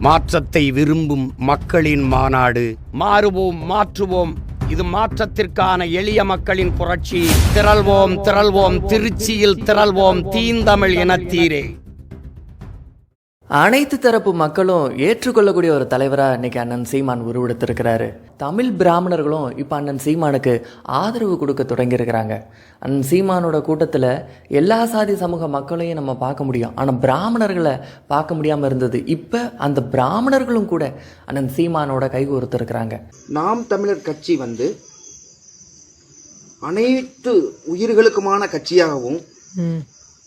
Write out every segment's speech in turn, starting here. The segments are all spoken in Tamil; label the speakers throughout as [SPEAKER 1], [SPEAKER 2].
[SPEAKER 1] மாற்றத்தை விரும்பும் மக்களின் மாநாடு. மாறுவோம், மாற்றுவோம். இது மாற்றத்திற்கான எளிய மக்களின் புரட்சி. திரள்வோம், திரள்வோம், திருச்சியில் திரள்வோம், தீந்தமிழ் இனத்தீரே.
[SPEAKER 2] அனைத்து தரப்பு மக்களும் ஏற்றுக்கொள்ளக்கூடிய ஒரு தலைவராக இன்னைக்கு அண்ணன் சீமான் உருவெடுத்திருக்கிறாரு. தமிழ் பிராமணர்களும் இப்போ அண்ணன் சீமானுக்கு ஆதரவு கொடுக்க தொடங்கியிருக்கிறாங்க. அண்ணன் சீமானோட கூட்டத்தில் எல்லா சாதி சமூக மக்களையும் நம்ம பார்க்க முடியும், ஆனால் பிராமணர்களை பார்க்க முடியாமல் இருந்தது. இப்போ அந்த பிராமணர்களும் கூட அண்ணன் சீமானோட கைகோர்த்திருக்கிறாங்க.
[SPEAKER 3] நாம் தமிழர் கட்சி அனைத்து உயிர்களுக்குமான கட்சியாகவும்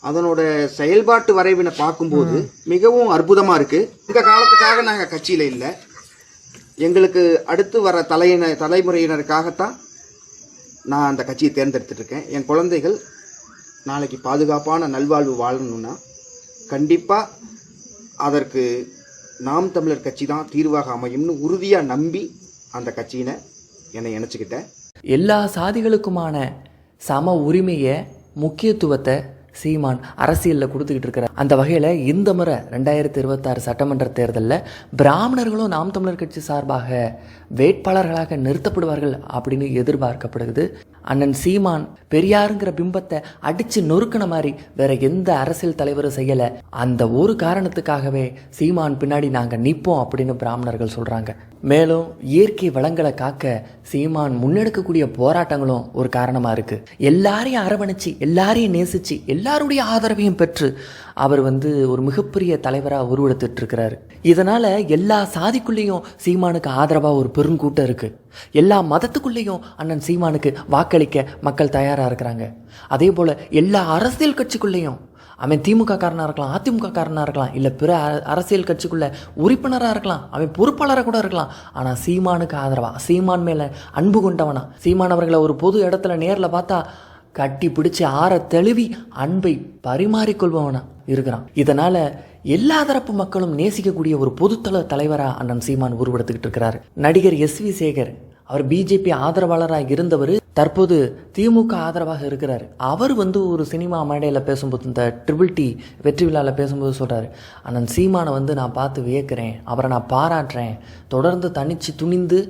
[SPEAKER 3] அதனோட செயல்பாட்டு வரைவினை பார்க்கும்போது மிகவும் அற்புதமா இருக்கு. இந்த காலத்துக்காக நாங்க கட்சியில இல்லை, எங்களுக்கு அடுத்து வர தலைமுறையினருக்காகத்தான் நான் அந்த கட்சியை தேர்ந்தெடுத்துட்டு இருக்கேன். என் குழந்தைகள் நாளைக்கு பாதுகாப்பான நல்வாழ்வு வாழணும்னா கண்டிப்பா அதற்கு நாம் தமிழர் கட்சி தான் தீர்வாக அமையும்னு உறுதியா நம்பி அந்த கட்சியினை என்னை இணைச்சுக்கிட்டேன்.
[SPEAKER 2] எல்லா சாதிகளுக்குமான சம உரிமையை, முக்கியத்துவத்தை சீமான் அரசியலில் கொடுத்துக்கிட்டு இருக்கிறார். அந்த வகையில் இந்த முறை 2026 சட்டமன்ற தேர்தலில் பிராமணர்களும் நாம் தமிழர் கட்சி சார்பாக வேட்பாளர்களாக நிறுத்தப்படுவார்கள் அப்படின்னு எதிர்பார்க்கப்படுகிறது. அண்ணன் சீமான் பெரியாருங்கிற பிம்பத்தை அடித்து நொறுக்கின மாதிரி வேற எந்த அரசியல் தலைவரும் செய்யலை. அந்த ஒரு காரணத்துக்காகவே சீமான் பின்னாடி நாங்கள் நிற்போம் அப்படின்னு பிராமணர்கள் சொல்கிறாங்க. மேலும் இயற்கை வளங்களை காக்க சீமான் முன்னெடுக்கக்கூடிய போராட்டங்களும் ஒரு காரணமாக இருக்குது. எல்லாரையும் அரவணைச்சு, எல்லாரையும் நேசித்து, எல்லாருடைய ஆதரவையும் பெற்று அவர் ஒரு மிகப்பெரிய தலைவராக உருவெடுத்துட்டு இருக்கிறாரு. இதனால் எல்லா சாதிக்குள்ளேயும் சீமானுக்கு ஆதரவாக ஒரு பெருங்கூட்டம் இருக்குது. எல்லா மதத்துக்குள்ளேயும் அண்ணன் சீமானுக்கு வாக்களிக்க மக்கள் தயாராக இருக்கிறாங்க. அதே போல் எல்லா அரசியல் கட்சிக்குள்ளேயும், அவன் திமுக காரனாக இருக்கலாம், அதிமுக காரனாக இருக்கலாம், இல்லை பிற அரசியல் கட்சிக்குள்ள உறுப்பினராக இருக்கலாம், அவன் பொறுப்பாளராக கூட இருக்கலாம், ஆனால் சீமானுக்கு ஆதரவாக, சீமான் மேலே அன்பு கொண்டவனா, சீமான் அவர்களை ஒரு பொது இடத்துல நேரில் பார்த்தா கட்டி பிடிச்சி ஆற தெளிவி அன்பை பரிமாறிக்கொள்பவனா இருக்கிறான். இதனால் எல்லா தரப்பு மக்களும் நேசிக்கக்கூடிய ஒரு பொதுத்தள தலைவராக அண்ணன் சீமான் உருவெடுத்துக்கிட்டு இருக்கிறார். நடிகர் SV சேகர், அவர் பிஜேபி ஆதரவாளராக இருந்தவர், தற்போது திமுக ஆதரவாக இருக்கிறார். அவர் ஒரு சினிமா மேடையில் பேசும்போது, இந்த TTT வெற்றி விழாவில் பேசும்போது சொல்கிறார், அண்ணன் சீமானை நான் பார்த்து வியக்கிறேன், அவரை நான் பாராட்டுறேன், தொடர்ந்து தனிச்சு துணிந்து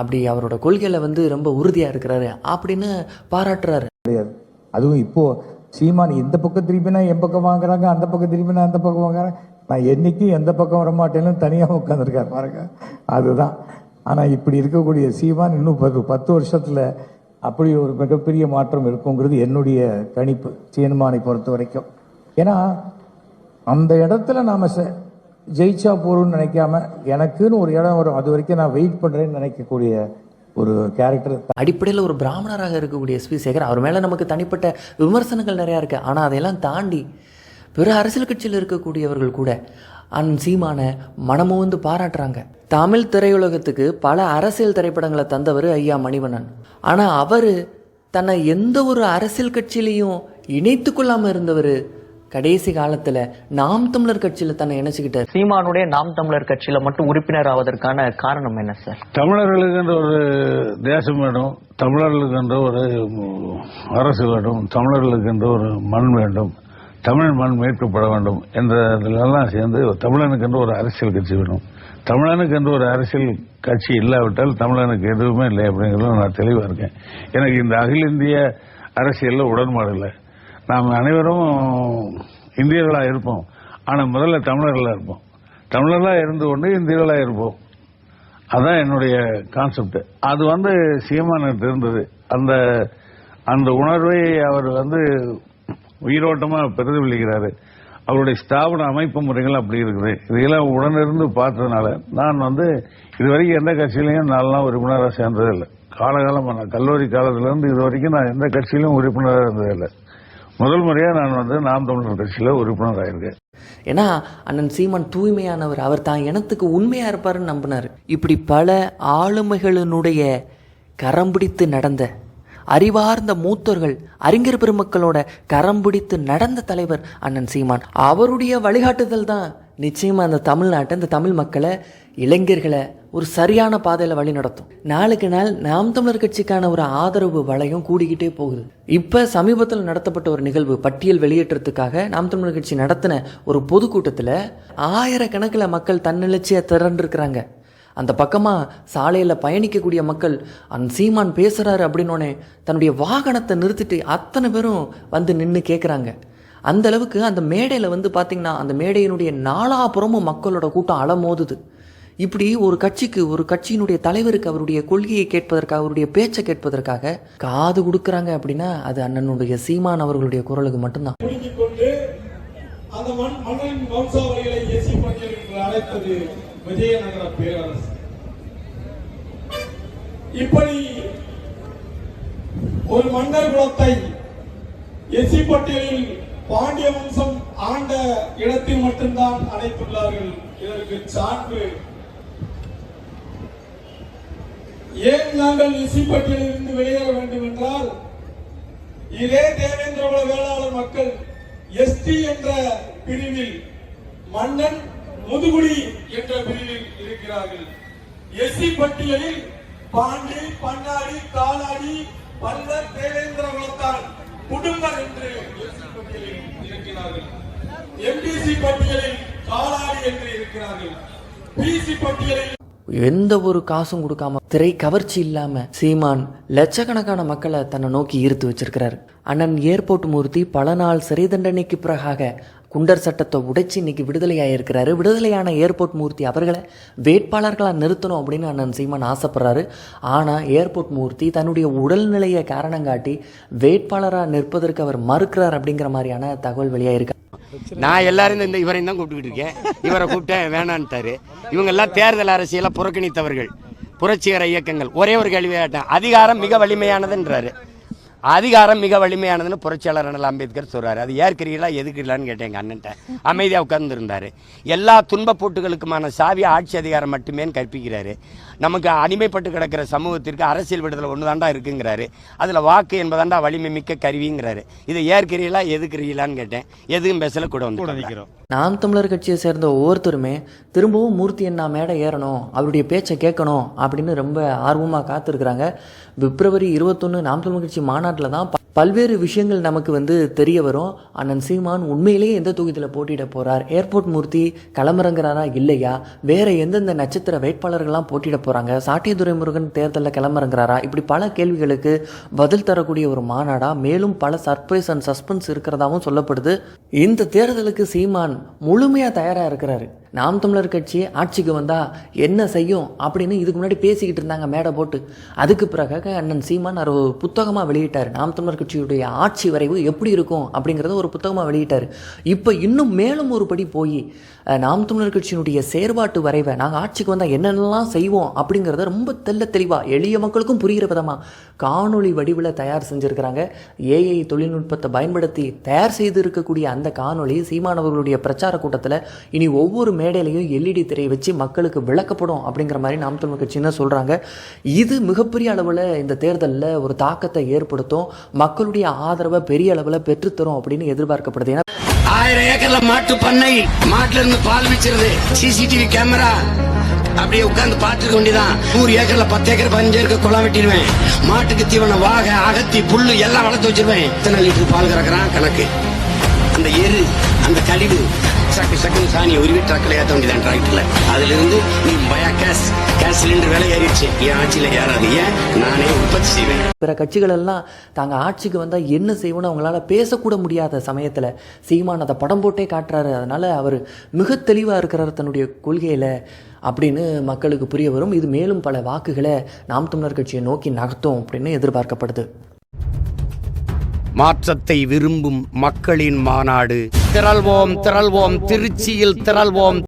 [SPEAKER 2] அப்படி அவரோட கொள்கையில் ரொம்ப உறுதியாக இருக்கிறாரு அப்படின்னு பாராட்டுறாரு.
[SPEAKER 4] அதுவும் இப்போ சீமான் இந்த பக்கம் திரும்பினா என் பக்கம் வாங்குறாங்க, அந்த பக்கம் திரும்பினா அந்த பக்கம் வாங்குறாங்க. நான் என்னைக்கும் எந்த பக்கம் வரமாட்டேன்னு தனியாக உட்காந்துருக்காரு பாருங்க, அதுதான். ஆனால் இப்படி இருக்கக்கூடிய சீமான் இன்னும் 10 வருஷத்தில் அப்படி ஒரு மிகப்பெரிய மாற்றம் இருக்குங்கிறது என்னுடைய கணிப்பு, சீமானை பொறுத்த வரைக்கும். ஏன்னா அந்த இடத்துல நாம் ஜெயிச்சா போறோம்னு நினைக்காம எனக்குன்னு ஒரு இடம் வரும், அது வரைக்கும் நான் வெயிட் பண்ணுறேன்னு நினைக்கக்கூடிய ஒரு கேரக்டர்.
[SPEAKER 2] அடிப்படையில் ஒரு பிராமணராக இருக்கக்கூடிய SV சேகர், அவர் மேலே நமக்கு தனிப்பட்ட விமர்சனங்கள் நிறையா இருக்குது. ஆனால் அதையெல்லாம் தாண்டி பிற அரசியல் கட்சியில் இருக்கக்கூடியவர்கள் கூட அண்ணன் சீமானை மனமுவந்து பாராட்டுறாங்க. தமிழ் திரையுலகத்துக்கு பல அரசியல் திரைப்படங்களை தந்தவர் ஐயா மணிவண்ணன். ஆனால் அவர் தன்னை எந்த ஒரு அரசியல் கட்சியிலையும் இணைத்து கொள்ளாமல் இருந்தவர் கடைசி காலத்தில் நாம் தமிழர் கட்சியில் தன்னை இணைச்சிக்கிட்டார்.
[SPEAKER 5] சீமானுடைய நாம் தமிழர் கட்சியில் மட்டும் உறுப்பினர் ஆவதற்கான காரணம் என்ன சார்?
[SPEAKER 6] தமிழர்களுக்கு என்ற ஒரு தேசம் வேணும், தமிழர்களுக்கு என்ற ஒரு அரசு வேண்டும், தமிழர்களுக்கு என்ற ஒரு மண் வேண்டும், தமிழ் மண் மீட்கப்பட வேண்டும் என்ற இதெல்லாம் சேர்ந்து தமிழனுக்கு என்று ஒரு அரசியல் கட்சி வேணும். தமிழனுக்கு என்று ஒரு அரசியல் கட்சி இல்லாவிட்டால் தமிழனுக்கு எதுவுமே இல்லை அப்படிங்கிறத நான் தெளிவாக இருக்கேன். எனக்கு இந்த அகில இந்திய அரசியலில் உடன்பாடு இல்லை. நாம் அனைவரும் இந்தியர்களாக இருப்போம், ஆனால் முதல்ல தமிழர்களாக இருப்போம், தமிழர்களாக இருந்து கொண்டு இந்தியர்களாக இருப்போம். அதுதான் என்னுடைய கான்செப்ட். அது சீமானுக்கு இருந்தது. அந்த அந்த உணர்வை அவர் உயிரோட்டமாக பிரதிபலிக்கிறாரு. அவருடைய ஸ்தாபன அமைப்பு முறைகள் அப்படி இருக்குது. இதையெல்லாம் உடனிருந்து பார்த்ததுனால நான் இதுவரைக்கும் எந்த கட்சியிலையும் நான்லாம் உறுப்பினராக சேர்ந்ததில்லை. காலகாலமாக நான் கல்லூரி காலத்திலேருந்து இது வரைக்கும் நான் எந்த கட்சியிலும் உறுப்பினராக இருந்ததில்லை. முதல் முறையாக நான் நாம் தமிழர் கட்சியில் உறுப்பினராக இருக்கேன்.
[SPEAKER 2] ஏன்னா அண்ணன் சீமான் தூய்மையானவர், அவர் தான் இனத்துக்கு உண்மையாக இருப்பாருன்னு நம்பினார். இப்படி பல ஆளுமைகளினுடைய கரம் பிடித்து நடந்த அறிவார்ந்த மூத்தோர்கள், அறிஞர் பெருமக்களோட கரம் பிடித்து நடந்த தலைவர் அண்ணன் சீமான். அவருடைய வழிகாட்டுதல் தான் நிச்சயமாக அந்த தமிழ்நாட்டை, இந்த தமிழ் மக்களை, இளைஞர்களை, ஒரு சரியான பாதையில் வழி நடத்தும். நாளுக்கு நாள் நாம் தமிழர் கட்சிக்கான ஒரு ஆதரவு வளையம் கூடிக்கிட்டே போகுது. இப்போ சமீபத்தில் நடத்தப்பட்ட ஒரு நிகழ்வு, பட்டியல் வெளியேற்றத்துக்காக நாம் தமிழர் கட்சி நடத்தின ஒரு பொதுக்கூட்டத்தில் ஆயிரக்கணக்கில் மக்கள் தன்னெழுச்சியாக திரண்டிருக்கிறாங்க. அந்த பக்கமாக சாலையில் பயணிக்கக்கூடிய மக்கள் அந்த சீமான் பேசுகிறாரு அப்படின்னோடனே தன்னுடைய வாகனத்தை நிறுத்திட்டு அத்தனை பேரும் வந்து நின்று கேட்குறாங்க. அந்த அளவுக்கு அந்த மேடையில் வந்து பார்த்திங்கன்னா அந்த மேடையினுடைய நாலாபுறமும் மக்களோட கூட்டம் அலமோதுது. இப்படி ஒரு கட்சியினுடைய தலைவருக்கு அவருடைய கொள்கையை கேட்பதற்காக, அவருடைய பேச்சை கேட்பதற்காக காது கொடுக்குறாங்க அப்படின்னா அது அண்ணனுடைய சீமான் அவர்களுடைய குரலுக்கு மட்டும்தான்.
[SPEAKER 7] அந்த மண்ணின் வம்சாவளிகளை எஸ்சி பட்டியல் என்று அழைத்தது விஜயநகர பேரரசு. இப்படி ஒரு மன்னர் குலத்தை எஸ்சி பட்டியலில் பாண்டிய வம்சம் ஆண்ட இடத்தில் மட்டும்தான் அழைத்துள்ளார்கள். இதற்கு சான்று ஏன் நாங்கள் எஸ்சி பட்டியலில் இருந்து வெளியேற வேண்டும் என்றால், இதே தேவேந்திர குல வேளாளர் மக்கள் எஸ்டி என்ற பிரிவில், மன்னன் முதுகுடி என்ற பிரிவில் இருக்கிறார்கள். எஸ்சி பட்டியலில் பாண்டி, பன்னாடி, காலாடி, பல்லர், தேவேந்திர குலத்தார் குடும்பம் என்று எஸ்சி பட்டியலில் இருக்கிறார்கள். எம்பிசி பட்டியலில் காலாடி என்று இருக்கிறார்கள். பிசி பட்டியலில்
[SPEAKER 2] எந்த ஒரு காசும் கொடுக்காம, திரை கவர்ச்சி இல்லாம சீமான் லட்சக்கணக்கான மக்களை தன்னை நோக்கி ஈர்த்து வச்சிருக்கிறாரு. அண்ணன் ஏர்போர்ட் மூர்த்தி பல நாள் சிறை தண்டனைக்கு பிறகாக குண்டர் சட்டத்தை உடைச்சி இன்னைக்கு விடுதலையாயிருக்கிறாரு. விடுதலையான ஏர்போர்ட் மூர்த்தி அவர்களை வேட்பாளர்களாக நிறுத்தணும் அப்படின்னு அண்ணன் சீமான் ஆசைப்படுறாரு. ஆனால் ஏர்போர்ட் மூர்த்தி தன்னுடைய உடல்நிலையை காரணம் காட்டி வேட்பாளராக நிற்பதற்கு அவர் மறுக்கிறார் அப்படிங்கிற மாதிரியான தகவல் வெளியாயிருக்கு.
[SPEAKER 1] நான் எல்லாரும் இந்த இவரையும் தான் கூப்பிட்டுக்கிட்டு இருக்கேன். இவரை கூப்பிட்டேன் வேணான்ட்டாரு. இவங்க எல்லாம் தேர்தல் அரசியலை புறக்கணித்தவர்கள், புரட்சிகர இயக்கங்கள். ஒரே ஒரு கேள்வி கேட்டேன், அதிகாரம் மிக வலிமையானதுன்றாரு. அதிகாரம் மிக வலிமையானதுன்னு புரட்சியாளர் அண்ணல் அம்பேத்கர் சொல்றாரு. அது ஏற்கிறீங்களா எதுக்கிறீங்களான்னு கேட்டேன் எங்கள் அண்ணன்ட்ட. அமைதியாக உட்கார்ந்துருந்தாரு. எல்லா துன்பப்போட்டுகளுக்குமான சாவி ஆட்சி அதிகாரம் மட்டுமே கற்பிக்கிறாரு. நமக்கு அடிமைப்பட்டு கிடக்கிற சமூகத்திற்கு அரசியல் விடுதலை ஒன்று தாண்டா இருக்குங்கிறாரு. அதில் வாக்கு என்பதாண்டா வலிமை மிக்க கருவிங்கிறாரு. இதை ஏற்கிறீங்களா எதுக்கிறீங்களான்னு கேட்டேன். எதுவும் பேசல கூட வந்து நிற்கிறோம்.
[SPEAKER 2] நாம் தமிழர் கட்சியை சேர்ந்த ஒவ்வொருத்தருமே திரும்பவும் மூர்த்தி அண்ணா மேடை ஏறணும், அவருடைய பேச்சை கேட்கணும் அப்படின்னு ரொம்ப ஆர்வமாக காத்திருக்கிறாங்க. பிப்ரவரி 21 நாம் தமிழர் கட்சி மாநாட்டில் தான் பல்வேறு விஷயங்கள் நமக்கு வந்து தெரிய வரும். அண்ணன் சீமான் உண்மையிலேயே எந்த தொகுதியில் போட்டியிட போகிறார், ஏர்போர்ட் மூர்த்தி கிளம்புறங்கிறாரா இல்லையா, வேறு எந்தெந்த நட்சத்திர வேட்பாளர்கள்லாம் போட்டியிட போகிறாங்க, சாட்டை துரைமுருகன் தேர்தலில் கிளம்புறங்கிறாரா, இப்படி பல கேள்விகளுக்கு பதில் தரக்கூடிய ஒரு மாநாடாக மேலும் பல சர்ப்ரைஸ் அண்ட் சஸ்பென்ஸ் இருக்கிறதாவும் சொல்லப்படுது. இந்த தேர்தலுக்கு சீமான் முழுமையாக தயாராக இருக்கிறாரு. நாம் தமிழர் கட்சி ஆட்சிக்கு வந்தால் என்ன செய்யும் அப்படின்னு இதுக்கு முன்னாடி பேசிக்கிட்டு இருந்தாங்க மேடை போட்டு. அதுக்கு பிறகு அண்ணன் சீமான் ஒரு புத்தகமாக வெளியிட்டார். நாம் தமிழர் கட்சியுடைய ஆட்சி வரைவு எப்படி இருக்கும் அப்படிங்கிறத ஒரு புத்தகமாக வெளியிட்டார். இப்போ இன்னும் மேலும் ஒரு படி போய் நாம் தமிழர் கட்சியினுடைய செயற்பாட்டு வரைவை, நாங்கள் ஆட்சிக்கு வந்தால் என்னென்னலாம் செய்வோம் அப்படிங்கிறத ரொம்ப தெளிவாக எளிய மக்களுக்கும் புரிகிற விதமாக காணொளி வடிவில் தயார் செஞ்சுருக்கிறாங்க. ஏஐ தொழில்நுட்பத்தை பயன்படுத்தி தயார் செய்து இருக்கக்கூடிய அந்த காணொளி சீமானவர்களுடைய பிரச்சார கூட்டத்தில் இனி ஒவ்வொரு மேடையிலையும் எல்இடி திரையை வச்சு மக்களுக்கு விளக்கப்படும் அப்படிங்கிற மாதிரி நாம் தமிழர் கட்சின்னு சொல்கிறாங்க. இது மிகப்பெரிய அளவில் இந்த தேர்தலில் ஒரு தாக்கத்தை ஏற்படுத்தும், மக்களுடைய ஆதரவை பெரிய அளவில் பெற்றுத்தரும் அப்படின்னு எதிர்பார்க்கப்படுது. ஏன்னா
[SPEAKER 1] 1000 ஏக்கர்ல மாட்டு பண்ணை, மாட்டுல இருந்து பால் விச்சிருது, சிசிடிவி கேமரா, அப்படியே உட்கார்ந்து பார்த்துக்க வேண்டியதான். 100 ஏக்கர்ல 10 ஏக்கர் 15 ஏக்கர் குளம் வெட்டிடுவேன். மாட்டுக்கு தீவனம், வாக, அகத்தி, புல்லு எல்லாம் வளர்த்து வச்சிருவேன். எத்தனை லிட்டர் பால் கறக்குறான் கணக்கு. அந்த எரு, அந்த கழிவு சக்கு சாணியை உருவி ட்ரக்கில் ஏற்ற வேண்டியதான் டிராக்டர்ல. அதுல இருந்து நீ பயா கேஸ் சிலிண்டர் விலை ஏறிடுச்சு. என் ஆட்சியில் ஏறாது, ஏன் நானே உற்பத்தி செய்வேன்.
[SPEAKER 2] பிற கட்சிகள் எல்லாம் தாங்கள் ஆட்சிக்கு வந்தால் என்ன செய்வோன்னு அவங்களால பேசக்கூட முடியாத சமயத்தில் சீமான் அதை படம் போட்டே காட்டுறாரு. அதனால் அவர் மிக தெளிவாக இருக்கிறார் தன்னுடைய கொள்கையில் அப்படின்னு மக்களுக்கு புரிய வரும். இது மேலும் பல வாக்குகளை நாம் தமிழர் கட்சியை நோக்கி நகர்த்தும் அப்படின்னு எதிர்பார்க்கப்படுது.
[SPEAKER 1] மாற்றத்தை விரும்பும் மக்களின் மாநாடு. திரள்வோம், திருச்சியில் திரள்வோம்.